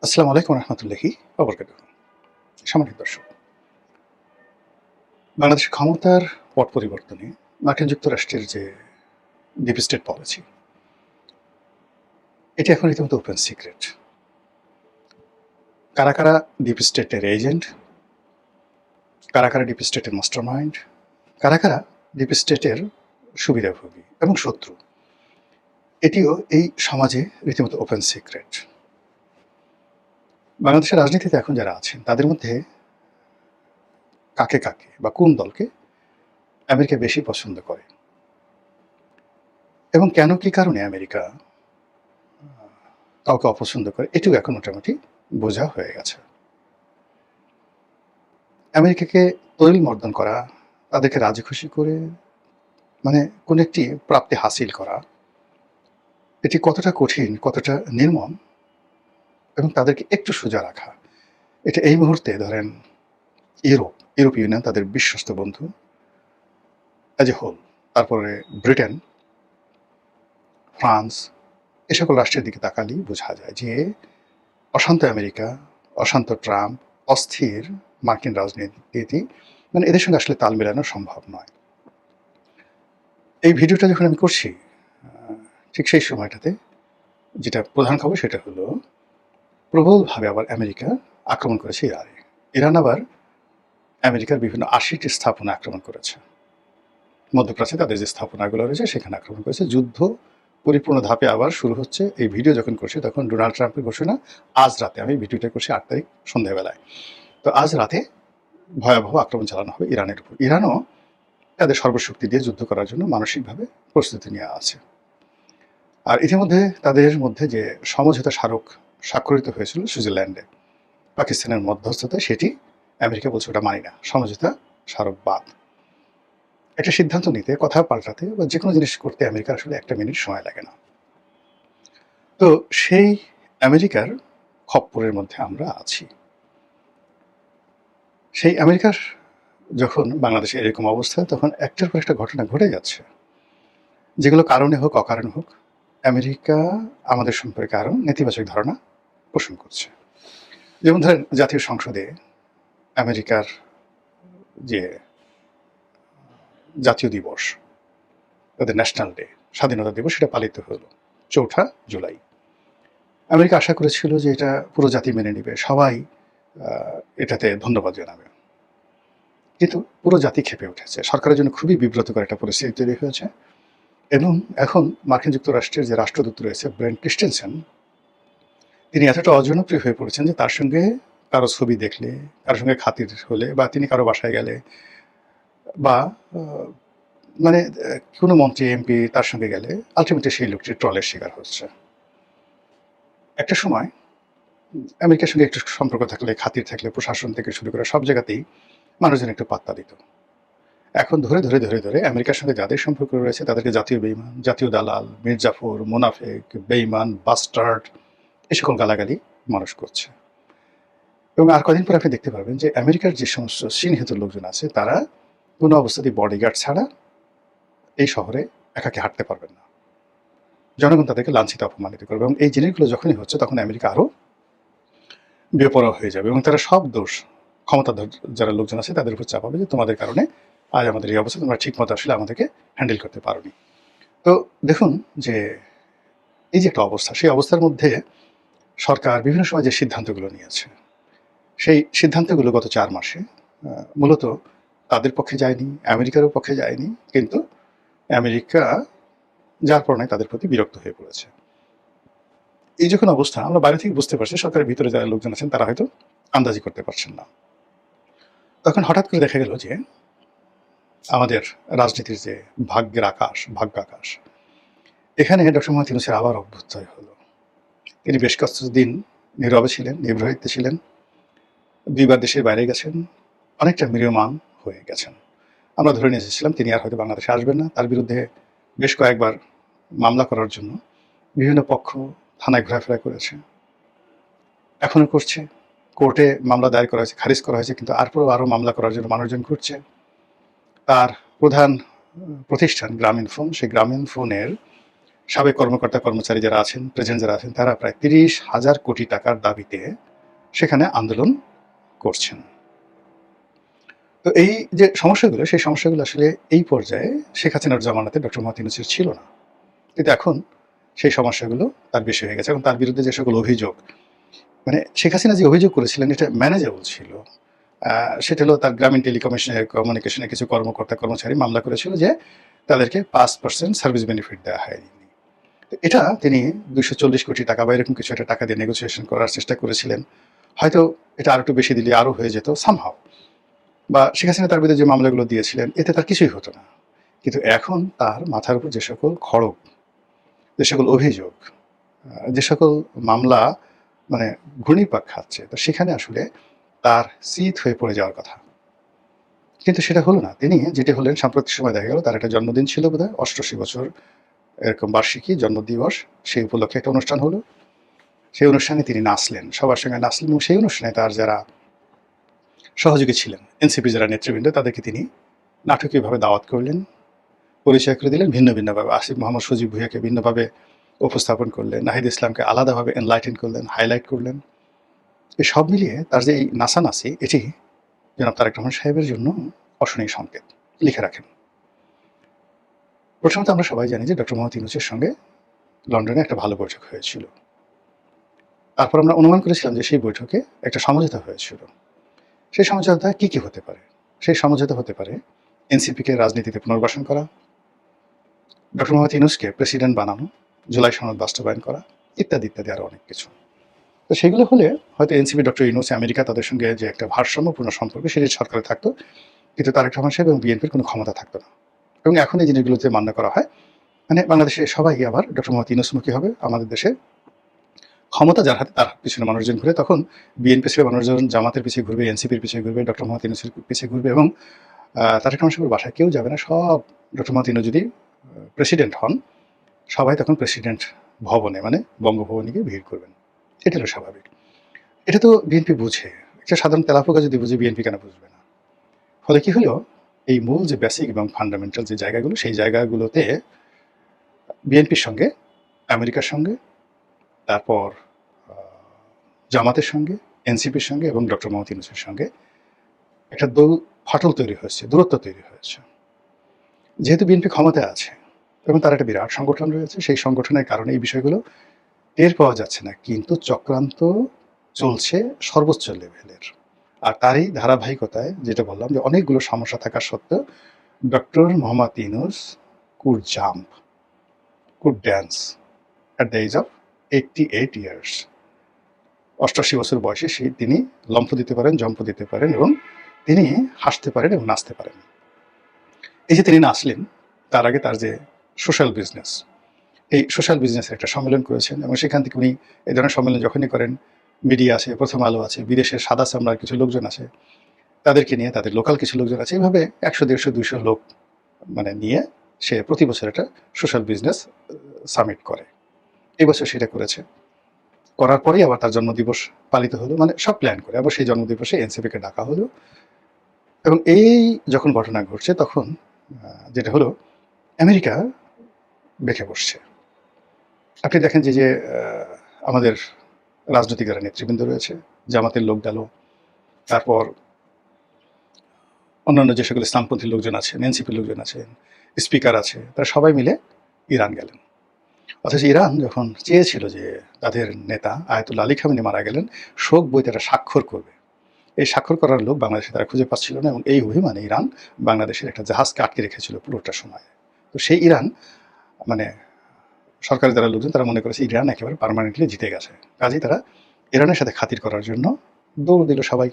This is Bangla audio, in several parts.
আসসালামু আলাইকুম রহমতুল্লাহি ওবরকাতুহু। সম্মানিত দর্শক, বাংলাদেশের ক্ষমতার পট পরিবর্তনে মার্কিন যুক্তরাষ্ট্রের যে ডিপ স্টেট পলিসি, এটি এখন রীতিমতো ওপেন সিক্রেট। কারা কারা ডিপ স্টেটের এজেন্ট, কারা কারা ডিপ স্টেটের মাস্টার মাইন্ড, কারা কারা ডিপ স্টেটের সুবিধাভোগী এবং শত্রু, এটিও এই সমাজে রীতিমতো ওপেন সিক্রেট। বাংলাদেশের রাজনীতিতে এখন যারা আছেন তাদের মধ্যে কাকে কাকে বা কোন দলকে আমেরিকা বেশি পছন্দ করে এবং কেন কি কারণে আমেরিকা কাউকে অপছন্দ করে, এটিও এখন মোটামুটি বোঝা হয়ে গেছে। আমেরিকাকে তৈল মর্দন করা, তাদেরকে রাজি খুশি করে মানে কোন একটি প্রাপ্তি হাসিল করা, এটি কতটা কঠিন, কতটা নির্মম, এবং তাদেরকে একটু সোজা রাখা, এটা এই মুহূর্তে ধরেন ইউরোপীয় ইউনিয়ন তাদের বিশ্বস্ত বন্ধু অ্যাজ এ হোল, তারপরে ব্রিটেন, ফ্রান্স, এ সকল রাষ্ট্রের দিকে তাকালেই বোঝা যায় যে অশান্ত আমেরিকা, অশান্ত ট্রাম্প, অস্থির মার্কিন রাজনীতি, মানে এদের সঙ্গে আসলে তাল মেলানো সম্ভব নয়। এই ভিডিওটা যখন আমি করছি, ঠিক সেই সময়টাতে যেটা প্রধান খবর সেটা হলো প্রবলভাবে আবার আমেরিকা আক্রমণ করেছে ইরানে। ইরান আবার আমেরিকার বিভিন্ন ৮০টি স্থাপনা আক্রমণ করেছে। মধ্যপ্রাচ্যে তাদের যে স্থাপনাগুলো রয়েছে সেখানে আক্রমণ করেছে। যুদ্ধ পরিপূর্ণ ধাপে আবার শুরু হচ্ছে। এই ভিডিও যখন করছি তখন ডোনাল্ড ট্রাম্পের ঘোষণা আজ রাতে, আমি ভিডিওটা করছি ৮ তারিখ সন্ধ্যাবেলায়, তো আজ রাতে ভয়াবহ আক্রমণ চালানো হবে ইরানের উপর। ইরানও তাদের সর্বশক্তি দিয়ে যুদ্ধ করার জন্য মানসিকভাবে প্রস্তুতি নিয়ে আছে। আর ইতিমধ্যে তাদের মধ্যে যে সমঝোতা স্মারক স্বাক্ষরিত হয়েছিল সুইজারল্যান্ডে পাকিস্তানের মধ্যস্থতায়, সেটি আমেরিকা বলছে ওটা মানি না, সমঝোতা স্মারক বাদ। একটা সিদ্ধান্ত নিতে, কথা পাল্টাতে বা যে কোনো জিনিস করতে আমেরিকার আসলে ১ মিনিট সময় লাগে না। তো সেই আমেরিকার খপ্পরের মধ্যে আমরা আছি। সেই আমেরিকার যখন বাংলাদেশে এরকম অবস্থা, তখন একটার পর একটা ঘটনা ঘটে যাচ্ছে, যেগুলো কারণে হোক অকারণে হোক আমেরিকা আমাদের সম্পর্কে আরও নেতিবাচক ধারণা পোষণ করছে। যেমন ধরেন, জাতীয় সংসদে আমেরিকার যে জাতীয় দিবস, তাদের ন্যাশনাল ডে, স্বাধীনতা দিবস, সেটা পালিত হলো ৪ঠা জুলাই। আমেরিকা আশা করেছিল যে এটা পুরো জাতি মেনে নেবে, সবাই এটাতে ধন্যবাদ জানাবে, কিন্তু পুরো জাতি ক্ষেপে উঠেছে। সরকারের জন্য খুবই বিব্রতকর একটা পরিস্থিতি তৈরি হয়েছে। এবং এখন মার্কিন যুক্তরাষ্ট্রের যে রাষ্ট্রদূত রয়েছে ব্রেন্ট ক্রিস্টেনসেন, তিনি এতটা অজনপ্রিয় হয়ে পড়েছেন যে তার সঙ্গে কারো ছবি দেখলে, কারোর সঙ্গে খাতির হলে, বা তিনি কারো বাসায় গেলে, বা মানে কোনো মন্ত্রী এমপি তার সঙ্গে গেলে আলটিমেটলি সেই লোকটি ট্রলের শিকার হচ্ছে। একটা সময় আমেরিকার সঙ্গে একটু সম্পর্ক থাকলে, খাতির থাকলে, প্রশাসন থেকে শুরু করে সব জায়গাতেই মানুষজন একটু পাত্তা দিত। এখন ধরে ধরে ধরে ধরে আমেরিকার সঙ্গে যাদের সম্পর্ক রয়েছে তাদেরকে জাতীয় বেইমান, জাতীয় দালাল, মির্জাফর, মুনাফেক, বেইমান, বাস্টার্ড, এই সকল গালাগালি মানুষ করছে। এবং আর কদিন পর আপনি দেখতে পারবেন যে আমেরিকার যে সমস্ত চিহ্নিত লোকজন আছে তারা কোনো অবস্থাতেই বডিগার্ড ছাড়া এই শহরে একাকে হাঁটতে পারবেন না। জনগণ তাদেরকে লাঞ্ছিত, অপমানিত করবে, এবং এই জিনিসগুলো যখনই হচ্ছে তখন আমেরিকা আরও বেপরোয়া হয়ে যাবে এবং তারা সব দোষ ক্ষমতাধর যারা লোকজন আছে তাদের উপর চাপাবে যে তোমাদের কারণে আজ আমাদের এই অবস্থা, তোমরা ঠিকমতো আসলে আমাদেরকে হ্যান্ডেল করতে পারোনি। তো দেখুন যে এই যে একটা অবস্থা, সেই অবস্থার মধ্যে সরকার বিভিন্ন সময় যে সিদ্ধান্তগুলো নিয়েছে, সেই সিদ্ধান্তগুলো গত ৪ মাসে মূলত তাদের পক্ষে যায়নি, আমেরিকারও পক্ষে যায়নি, কিন্তু আমেরিকা যার পরনায় তাদের প্রতি বিরক্ত হয়ে পড়েছে। এই যখন অবস্থা, আমরা বাইরে থেকে বুঝতে পারছি, সরকারের ভিতরে যারা লোকজন আছেন তারা হয়তো আন্দাজি করতে পারছেন না। তখন হঠাৎ করে দেখা গেল যে আমাদের রাজনীতির যে ভাগ্যাকাশ, এখানে ডক্টর মোহাম্মদ ইউনূসের আবার অভ্যুদয় হলো। তিনি বেশ কিছুদিন নীরবে ছিলেন, নিভৃতে ছিলেন, ২ বার দেশের বাইরে গেছেন, অনেকটা ম্রিয়মাণ হয়ে গেছেন। আমরা ধরে নিয়ে এসেছিলাম তিনি আর হয়তো বাংলাদেশে আসবেন না। তার বিরুদ্ধে বেশ কয়েকবার মামলা করার জন্য বিভিন্ন পক্ষ থানায় ঘোরাফেরা করেছে, এখনও করছে। কোর্টে মামলা দায়ের করা হয়েছে, খারিজ করা হয়েছে, কিন্তু আরও মামলা করার জন্য মানুষজন ঘুরছে। তার প্রধান প্রতিষ্ঠান গ্রামীণ ফোন, সেই গ্রামীণ ফোনের সাবেক কর্মকর্তা কর্মচারী যারা আছেন, প্রেজেন্ট যারা আছেন, তারা প্রায় 30,000 কোটি টাকার দাবিতে সেখানে আন্দোলন করছেন। তো এই যে সমস্যাগুলো, সেই সমস্যাগুলো আসলে এই পর্যায়ে শেখ হাসিনার জমানাতে ডক্টর মোহাম্মদ ইউনূসের ছিল না। কিন্তু এখন সেই সমস্যাগুলো তার বেশি হয়ে গেছে এবং তার বিরুদ্ধে যে সকল অভিযোগ, মানে শেখ হাসিনা যে অভিযোগ করেছিলেন এটা ম্যানেজেবল ছিল। সেটা হলো তার গ্রামীণ কমিউনিকেশনের কিছু কর্মকর্তা কর্মচারী মামলা করেছিল যে তাদেরকে 5% সার্ভিস বেনিফিট দেওয়া হয়নি। এটা তিনি 240 কোটি টাকা বা এরকম কিছু একটা টাকা দিয়ে নেগোসিয়েশন করার চেষ্টা করেছিলেন। হয়তো এটা আরেকটু বেশি দিলে আরও হয়ে যেত সামহাও। বা শেখ হাসিনা তার বিরুদ্ধে যে মামলাগুলো দিয়েছিলেন এতে তার কিছুই হতো না। কিন্তু এখন তার মাথার উপর যে সকল খড়গ, যে সকল অভিযোগ, যে সকল মামলা মানে ঘূর্ণিপাক খাচ্ছে, তো সেখানে আসলে তার চিত হয়ে পড়ে যাওয়ার কথা। কিন্তু সেটা হলো না। তিনি যেটি হলেন সাম্প্রতিক সময় দেখা গেল তার একটা জন্মদিন ছিল বোধহয় 88 বছর এরকম বার্ষিকী জন্মদিবস, সেই উপলক্ষে একটা অনুষ্ঠান হলো। সেই অনুষ্ঠানে তিনি নাচলেন, সবার সঙ্গে নাচলেন এবং সেই অনুষ্ঠানে তার যারা সহযোগী ছিলেন, এনসিপি যারা নেতৃবৃন্দ, তাদেরকে তিনি নাটকীয়ভাবে দাওয়াত করলেন, পরিচয় করে দিলেন ভিন্ন ভিন্নভাবে। আসিফ মোহাম্মদ সজীব ভুঁইয়াকে ভিন্নভাবে উপস্থাপন করলেন, নাহিদ ইসলামকে আলাদাভাবে এনলাইটেন করলেন, হাইলাইট করলেন। এই সব মিলিয়ে তার যে এই নাচানাচি, এটি জনাব তারেক রহমান সাহেবের জন্য অশনীয় সংকেত। লিখে রাখেন। প্রথমত আমরা সবাই জানি যে ডক্টর মোহাম্মদ ইউনূসের সঙ্গে লন্ডনে একটা ভালো বৈঠক হয়েছিল। তারপর আমরা অনুমান করেছিলাম যে সেই বৈঠকে একটা সমঝোতা হয়েছিল। সেই সমঝোতা কি কি হতে পারে? সেই সমঝোতা হতে পারে এনসিপিকে রাজনীতিতে পুনর্বাসন করা, ডক্টর মোহাম্মদ ইউনূসকে প্রেসিডেন্ট বানানো, জুলাই সনদ বাস্তবায়ন করা, ইত্যাদি ইত্যাদি আরও অনেক কিছু। তো সেগুলো হলে হয়তো এনসিপি ডক্টর ইউনূস আমেরিকা তাদের সঙ্গে যে একটা ভারসাম্যপূর্ণ সম্পর্ক সেটি সরকারে থাকতো, কিন্তু তারেক রহমান সাহেব এবং বিএনপির কোনো ক্ষমতা থাকতো না। এবং এখন এই জিনিসগুলোতে মান্য করা হয়, মানে বাংলাদেশে সবাই আবার ডক্টর মোহাম্মদ ইউনূসমুখী হবে। আমাদের দেশে ক্ষমতা যার হাতে তার পিছনে মানুষজন ঘুরে, তখন বিএনপি ছেড়ে মানুষজন জামাতের পিছিয়ে ঘুরবে, এনসিপির পিছিয়ে ঘুরবে, ডক্টর মোহাম্মদ ইউনূসের পিছিয়ে ঘুরবে এবং তারেক রহমান সাহেবের বাসায় কেউ যাবে না। সব ডক্টর মোহাম্মদ ইউনূস যদি প্রেসিডেন্ট হন, সবাই তখন প্রেসিডেন্ট ভবনে মানে বঙ্গভবনে গিয়ে ভিড় করবেন। এটা হলো স্বাভাবিক। এটা তো বিএনপি বুঝে। একটা সাধারণ তেলাপোকা যদি বুঝে, বিএনপি কেন বুঝবে না? ফলে কি হলো, এই মূল যে বেসিক এবং ফান্ডামেন্টাল যে জায়গাগুলো, সেই জায়গাগুলোতে বিএনপির সঙ্গে, আমেরিকার সঙ্গে, তারপর জামাতের সঙ্গে, এনসিপির সঙ্গে এবং ডক্টর মোহাম্মদ ইউনূসের সঙ্গে একটা ফাটল তৈরি হয়েছে, দূরত্ব তৈরি হয়েছে। যেহেতু বিএনপি ক্ষমতায় আছে এবং তার একটা বিরাট সংগঠন রয়েছে, সেই সংগঠনের কারণে এই বিষয়গুলো টের পাওয়া যাচ্ছে না, কিন্তু চক্রান্ত চলছে সর্বোচ্চ লেভেলের। আর তারই ধারাবাহিকতায় যেটা বললাম যে অনেকগুলো সমস্যা থাকা সত্ত্বেও doctor Mohammad Yunus could jump, could dance at the age of 88 years. 88 বছর বয়সে তিনি লম্ফ দিতে পারেন, জম্প দিতে পারেন এবং তিনি হাসতে পারেন এবং নাচতে পারেন। এই যে তিনি নাচলেন, তার আগে তার যে সোশ্যাল বিজনেস, এই সোশ্যাল বিজনেসের একটা সম্মেলন করেছেন এবং সেখান থেকে উনি এই ধরনের সম্মেলন যখনই করেন, মিডিয়া আছে, প্রথম আলো আছে, বিদেশের সাদা চামড়ার কিছু লোকজন আছে, তাদেরকে নিয়ে, তাদের লোকাল কিছু লোকজন আছে, এইভাবে 100, 150, 200 লোক মানে নিয়ে সে প্রতি বছর একটা সোশ্যাল বিজনেস সামিট করে। এই বছর সেটা করেছে। করার পরেই আবার তার জন্মদিবস পালিত হলো, মানে সব প্ল্যান করে আবার সেই জন্মদিবসে এনসিপিকে ডাকা হলো। এবং এই যখন ঘটনা ঘটছে তখন যেটা হলো, আমেরিকা বেঁকে বসছে। আপনি দেখেন যে আমাদের রাজনৈতিক যারা নেতৃবৃন্দ রয়েছে, জামাতের লোক গেল, তারপর অন্যান্য যে সকল ইসলামপন্থী লোকজন আছেন, এনসিপির লোকজন আছেন, স্পিকার আছে, তারা সবাই মিলে ইরান গেলেন। অথচ ইরান যখন চেয়েছিল যে তাদের নেতা আয়াতুল্লাহ আলী খামেনি মারা গেলেন, শোক বইতে একটা স্বাক্ষর করবে, এই স্বাক্ষর করার লোক বাংলাদেশে তারা খুঁজে পাচ্ছিল না এবং এই অভিমানে ইরান বাংলাদেশের একটা জাহাজকে আটকে রেখেছিল পুরোটা সময়। তো সেই ইরান মানে সরকারি যারা লোকজন তারা মনে করেছে ইরান একেবারে পার্মানেন্টলি জিতে গেছে, কাজেই তারা ইরানের সাথে খাতির করার জন্য দৌড় দিল সবাই।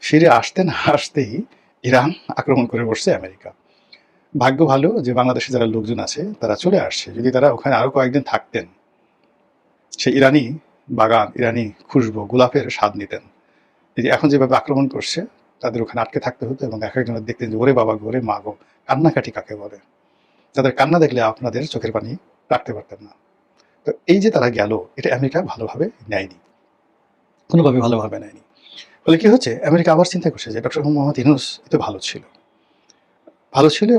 ফিরে আসতে না আসতেই ইরান আক্রমণ করে বসছে আমেরিকা। ভাগ্য ভালো যে বাংলাদেশে যারা লোকজন আছে তারা চলে আসছে, যদি তারা ওখানে আরও কয়েকদিন থাকতেন, সেই ইরানি বাগান, ইরানি খুশবু, গোলাপের স্বাদ নিতেন। এই যে এখন যেভাবে আক্রমণ করছে, তাদের ওখানে আটকে থাকতে হতো এবং এক একজনের দেখতেন যে ওরে বাবা গো, ওরে মা গো, কান্নাকাটি কাকে বলে, তাদের কান্না দেখলে আপনাদের চোখের পানি রাখতে পারতেন না। তো এই যে তারা গেল, এটা আমেরিকা ভালোভাবে নেয়নি, কোনোভাবে ভালোভাবে নেয়নি। ফলে কি হচ্ছে, আমেরিকা আবার চিন্তা করছে যে ডক্টর মোহাম্মদ ইউনূস এত ভালো ছিল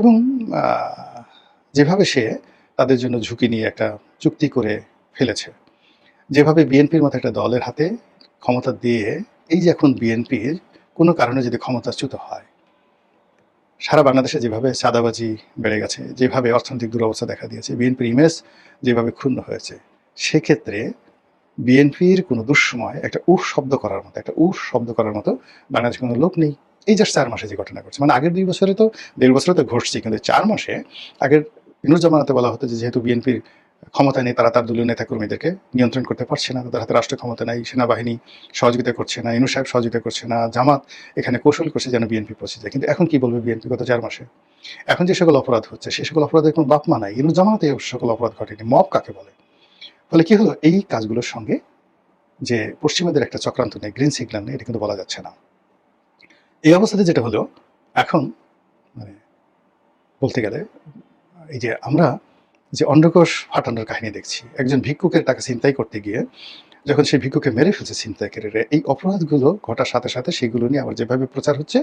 এবং যেভাবে সে তাদের জন্য ঝুঁকি নিয়ে একটা চুক্তি করে ফেলেছে। যেভাবে বিএনপির মতো একটা দলের হাতে ক্ষমতা দিয়ে, এই যে এখন বিএনপির কোনো কারণে যদি ক্ষমতাচ্যুত হয়, সারা বাংলাদেশে যেভাবে চাঁদাবাজি বেড়ে গেছে, যেভাবে অর্থনৈতিক দুরবস্থা দেখা দিয়েছে, বিএনপির ইমেজ যেভাবে ক্ষুণ্ণ হয়েছে, সেক্ষেত্রে বিএনপির কোনো দুঃসময় একটা উফ শব্দ করার মতো, বাংলাদেশে কোনো লোক নেই। এই জাস্ট 4 মাসে যে ঘটনা ঘটছে, মানে আগের 2 বছরে তো 1.5 বছরে তো ঘটছে, কিন্তু 4 মাসে আগের ইউনূস জামানাতে বলা হতো যে যেহেতু বিএনপির ক্ষমতা নেই, তারা তার দলীয় নেতাকর্মীদেরকে নিয়ন্ত্রণ করতে পারছে না, তাদের হাতে রাষ্ট্র ক্ষমতা নাই, সেনাবাহিনী সহযোগিতা করছে না, ইউনূস সাহেব সহযোগিতা করছে না, জামাত এখানে কৌশল করছে যেন বিএনপি পৌঁছে যায়। কিন্তু এখন কি বলবে বিএনপি গত 4 মাসে? এখন যে সকল অপরাধ হচ্ছে, সে সকল অপরাধের কোনো বাপ মা নাই। ইউনূস জামানাতে এই সকল অপরাধ ঘটেনি। মব কাকে বলে? ফলে কি হলো, এই কাজগুলোর সঙ্গে যে পশ্চিমাদের একটা চক্রান্ত নেই, গ্রিন সিগন্যাল নেই, এটা কিন্তু বলা যাচ্ছে না। এই অবস্থাতে যেটা হলো, এখন মানে বলতে গেলে এই যে আমরা যে অন্ডকোষ ফাটানোর কাহিনী দেখছি, একজন ভিক্ষুকের টাকা ছিনতাই করতে গিয়ে যখন সেই ভিক্ষুকে মেরে ফেলছে ছিনতাইকারীরা, এই অপরাধগুলো ঘটার সাথে সাথে সেগুলো নিয়ে আবার যেভাবে প্রচার হচ্ছে,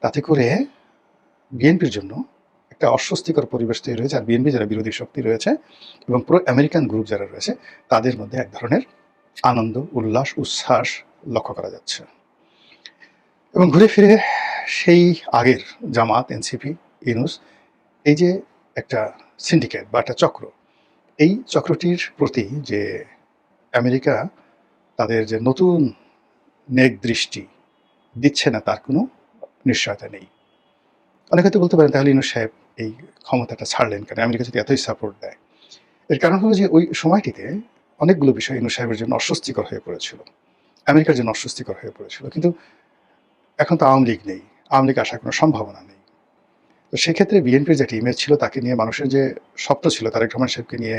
তাতে করে বিএনপির জন্য একটা অস্বস্তিকর পরিবেশ তৈরি হয়েছে। আর বিএনপি যারা বিরোধী শক্তি রয়েছে এবং প্রো আমেরিকান গ্রুপ যারা রয়েছে, তাদের মধ্যে এক ধরনের আনন্দ, উল্লাস, উচ্ছ্বাস লক্ষ্য করা যাচ্ছে। এবং ঘুরে ফিরে সেই আগের জামাত, এনসিপি, ইউনূস, এই যে একটা সিন্ডিকেট বা একটা চক্র, এই চক্রটির প্রতি যে আমেরিকা তাদের যে নতুন নেক দৃষ্টি দিচ্ছে না, তার কোনো নিশ্চয়তা নেই। অনেকে হয়তো বলতে পারেন, তাহলে ইউনূস সাহেব এই ক্ষমতাটা ছাড়লেন কেন? আমেরিকা যদি এতই সাপোর্ট দেয়। এর কারণ হলো যে ওই সময়টিতে অনেকগুলো বিষয় ইউনূস সাহেবের জন্য অস্বস্তিকর হয়ে পড়েছিল, আমেরিকার জন্য অস্বস্তিকর হয়ে পড়েছিল। কিন্তু এখন তো আওয়ামী লীগ নেই, আওয়ামী লীগ আসার কোনো সম্ভাবনা নেই। তো সেক্ষেত্রে বিএনপির যে ইমেজ ছিল, তাকে নিয়ে মানুষের যে স্বপ্ন ছিল, তারেক রহমান সাহেবকে নিয়ে,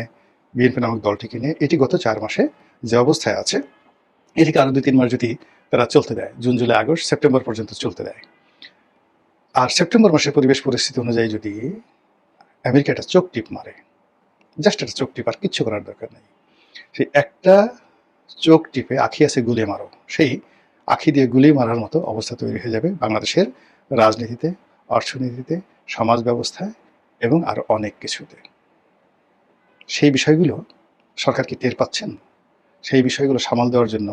বিএনপি নামক দলটিকে নিয়ে, এটি গত 4 মাসে যে অবস্থায় আছে, এটিকে আরো 2-3 মাস যদি তারা চলতে দেয়, জুন, জুলাই, আগস্ট, সেপ্টেম্বর পর্যন্ত চলতে দেয়, আর সেপ্টেম্বর মাসের পরিবেশ পরিস্থিতি অনুযায়ী যদি আমেরিকা একটা চোখ টিপ মারে, জাস্ট একটা চোখ টিপ, আর কিচ্ছু করার দরকার নেই, সেই একটা চোখ টিপে আখি আছে গুলি মারো, সেই আখি দিয়ে গুলি মারার মতো অবস্থা তৈরি হয়ে যাবে বাংলাদেশের রাজনীতিতে, অর্থনীতিতে, সমাজ ব্যবস্থায় এবং আরো অনেক কিছুতে। সেই বিষয়গুলো সরকার কি টের পাচ্ছেন? সেই বিষয়গুলো সামাল দেওয়ার জন্য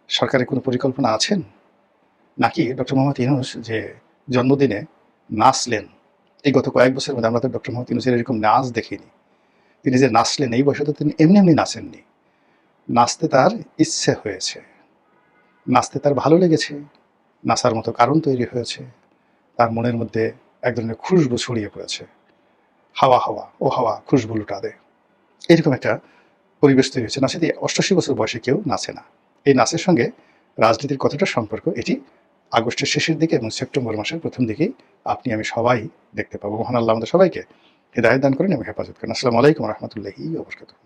সরকারের কোনো পরিকল্পনা আছেন? নাকি ডক্টর মোহাম্মদ ইউনূস যে জন্মদিনে নাচলেন, এই গত কয়েক বছরের মধ্যে আমরা তো ডক্টর মোহাম্মদ ইউনূসের এরকম নাচ দেখিনি। তিনি যে নাচলেন, এই বয়সে তো তিনি এমনি এমনি নাচেননি। নাচতে তার ইচ্ছে হয়েছে, নাচতে তার ভালো লেগেছে, নাচার মতো কারণ তৈরি হয়েছে, তার মনের মধ্যে এক ধরনের খুশবু ছড়িয়ে পড়েছে, হাওয়া হাওয়া ও হাওয়া খুশবু লুটা দে, এরকম একটা পরিবেশ তৈরি হয়েছে। নাচে 88 বছর বয়সে কেউ নাচে না। এই নাচের সঙ্গে রাজনীতির কতটা সম্পর্ক, এটি আগস্টের শেষের দিকে এবং সেপ্টেম্বর মাসের প্রথম দিকেই আপনি আমি সবাই দেখতে পাবো। মহান আল্লাহ আমাদের সবাইকে হিদায়াত দান করেন এবং হেফাজত করেন। আসসালামু আলাইকুম ওয়া রাহমাতুল্লাহি ওয়া বারাকাতুহু।